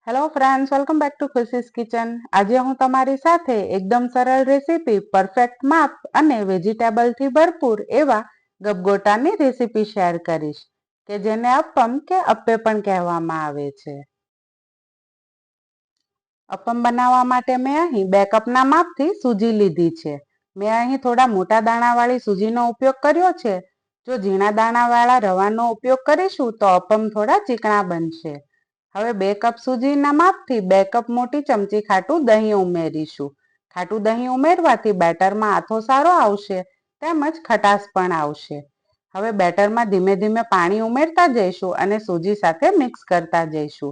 Hello friends, welcome back to ખુશીસ kitchen. આજે હું તમારી સાથે એકદમ સરળ રેસીપી, પરફેક્ટ માપ અને વેજીટેબલથી ભરપૂર એવા ગબગોટાની રેસીપી શેર કરીશ કે જેને અપ્પમ કે અપ્પે પણ કહેવામાં આવે છે. અપ્પમ બનાવવા માટે મેં અહીં 2 કપના માપથી સૂજી લીધી છે. મેં અહીં થોડા મોટા દાણાવાળી સૂજીનો ઉપયોગ કર્યો છે. જો ઝીણા દાણાવાળા રવાનો ઉપયોગ કરીશું તો અપ્પમ થોડા ચીકણા બનશે. હવે 2 કપ સૂજીના માપથી 2 કપ મોટી ચમચી ખાટું દહીં ઉમેરીશું. ખાટું દહીં ઉમેરવાથી બેટરમાં આથો સારો આવશે તેમજ ખટાશ પણ આવશે. હવે બેટરમાં ધીમે ધીમે પાણી ઉમેરતા જઈશું અને સૂજી સાથે મિક્સ કરતા જઈશું.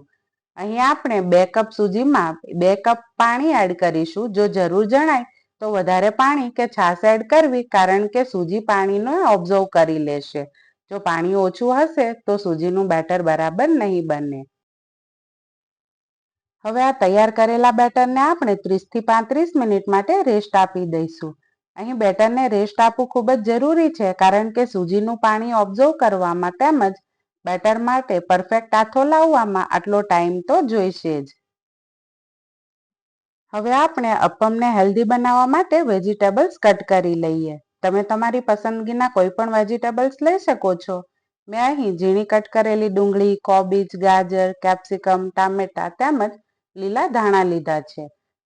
અહીં આપણે 2 કપ સૂજીમાં 2 કપ પાણી એડ કરીશું. જો જરૂર જણાય તો વધારે પાણી કે છાશ એડ કરવી, કારણ કે સૂજી પાણીને ઓબ્ઝર્વ કરી લેશે. જો પાણી ઓછું હશે તો સૂજીનું બેટર બરાબર નહીં બને. હવે આ તૈયાર કરેલા બેટરને આપણે 30 થી 35 મિનિટ માટે રેસ્ટ આપી દઈશું. અહીં બેટરને રેસ્ટ આપવું ખૂબ જ જરૂરી છે, કારણ કે સૂજીનું પાણી ઓબ્ઝર્વ કરવામાં તેમજ બેટર માટે પરફેક્ટ આથો લાવવામાં આટલો ટાઈમ તો જોઈશે જ. હવે આપણે અપ્પમને હેલ્ધી બનાવવા માટે વેજીટેબલ્સ કટ કરી લઈએ. તમે તમારી પસંદગીના કોઈ પણ વેજીટેબલ્સ લઈ શકો છો. મેં અહીં ઝીણી કટ કરેલી ડુંગળી, કોબીજ, ગાજર, કેપ્સિકમ, ટામેટા તેમજ લીલા ધાણા લીધા છે.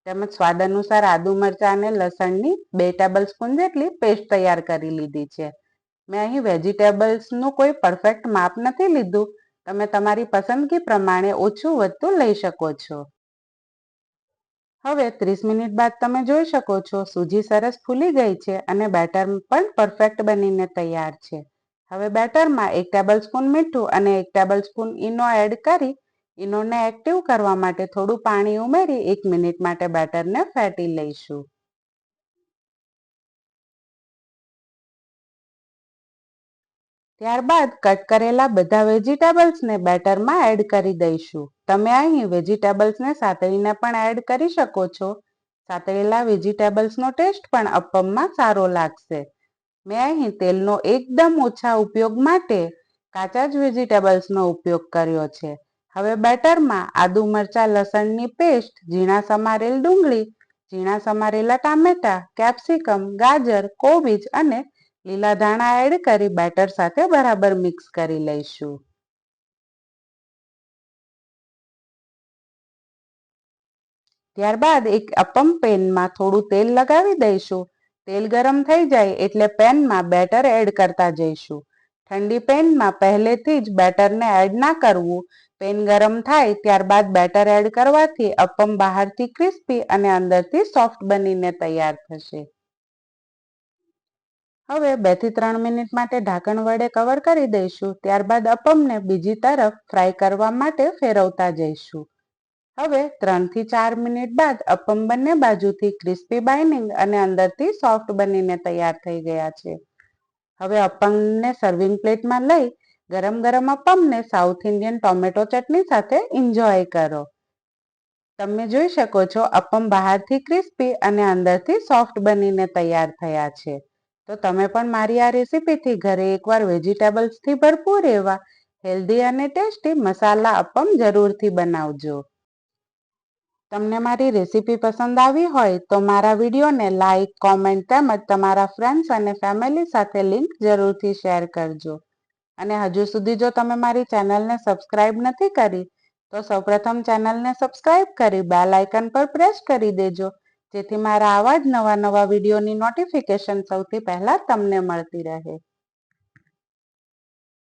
તેમજ સ્વાદ અનુસાર આદુ, મરચાં અને લસણની 2 ટેબલ સ્પૂન જેટલી પેસ્ટ તૈયાર કરી લીધી છે. મેં અહીં વેજીટેબલ્સનું કોઈ પરફેક્ટ માપ નથી લીધું. તમે તમારી પસંદગી પ્રમાણે ઓછું વધતું લઈ શકો છો. હવે 30 મિનિટ બાદ તમે જોઈ શકો છો સૂજી સરસ ફૂલી ગઈ છે અને બેટર પણ પરફેક્ટ બનીને તૈયાર છે. હવે બેટરમાં 1 ટેબલ સ્પૂન મીઠું અને 1 ટેબલ સ્પૂન ઈનો એડ કરી ઈનોને એક્ટિવ કરવા માટે થોડું પાણી ઉમેરી 1 મિનિટ માટે બેટરને ફેટી લઈશું. ત્યારબાદ કટ કરેલા બધા વેજીટેબલ્સને બેટરમાં એડ કરી દઈશું. તમે અહીં વેજીટેબલ્સને સાતળીને પણ એડ કરી શકો છો. સાતળેલા વેજીટેબલ્સનો ટેસ્ટ પણ અપ્પમમાં સારો લાગશે. મેં અહીં તેલનો એકદમ ઓછા ઉપયોગ માટે કાચા જ વેજીટેબલ્સનો ઉપયોગ કર્યો છે. હવે બેટરમાં આદુ, મરચાં, લસણની પેસ્ટ, ઝીણા સમારેલ ડુંગળી, ઝીણા સમારેલા ટામેટા, કેપ્સિકમ, ગાજર, કોબીજ અને લીલા ધાણા એડ કરી બેટર સાથે બરાબર મિક્સ કરી લઈશું. ત્યારબાદ એક અપ્પમ પેનમાં થોડું તેલ લગાવી દઈશું. તેલ ગરમ થઈ જાય એટલે પેનમાં બેટર એડ કરતા જઈશું. ઠંડી પેનમાં પહેલેથી જ બેટરને એડ ના કરવું. પેન ગરમ થાય ત્યારબાદ બેટર એડ કરવાથી અપ્પમ બહારથી ક્રિસ્પી અને અંદરથી સોફ્ટ બનીને તૈયાર થશે. હવે 2 થી 3 મિનિટ માટે ઢાંકણ વડે કવર કરી દઈશું. ત્યારબાદ અપ્પમને બીજી તરફ ફ્રાય કરવા માટે ફેરવતા જઈશું. હવે 3 થી 4 મિનિટ બાદ અપ્પમ બંને બાજુથી ક્રિસ્પી બાઇન્ડિંગ અને અંદરથી સોફ્ટ બનીને તૈયાર થઈ ગયા છે. હવે અપ્પમને સર્વિંગ પ્લેટમાં લઈ ગરમ ગરમ અપ્પમને સાઉથ ઇન્ડિયન ટોમેટો ચટણી સાથે એન્જોય કરો. તમે જોઈ શકો છો અપ્પમ બહારથી ક્રિસ્પી અને અંદરથી સોફ્ટ બનીને તૈયાર થયા છે. તો તમે પણ મારી આ રેસીપીથી ઘરે એકવાર વેજીટેબલ્સથી ભરપૂર એવા હેલ્ધી અને ટેસ્ટી મસાલા અપ્પમ જરૂરથી બનાવજો. તમને મારી રેસીપી પસંદ આવી હોય તો મારા વિડીયોને લાઇક, કોમેન્ટ તેમજ તમારા ફ્રેન્ડ્સ અને ફેમિલી સાથે લિંક જરૂરથી શેર કરજો. અને હજુ સુધી જો તમે મારી ચેનલને સબસ્ક્રાઇબ નથી કરી તો સૌપ્રથમ ચેનલને સબસ્ક્રાઇબ કરી બેલ આઇકન પર પ્રેસ કરી દેજો, જેથી મારા આવા જ નવા વિડીયોની નોટિફિકેશન સૌથી પહેલા તમને મળતી રહે.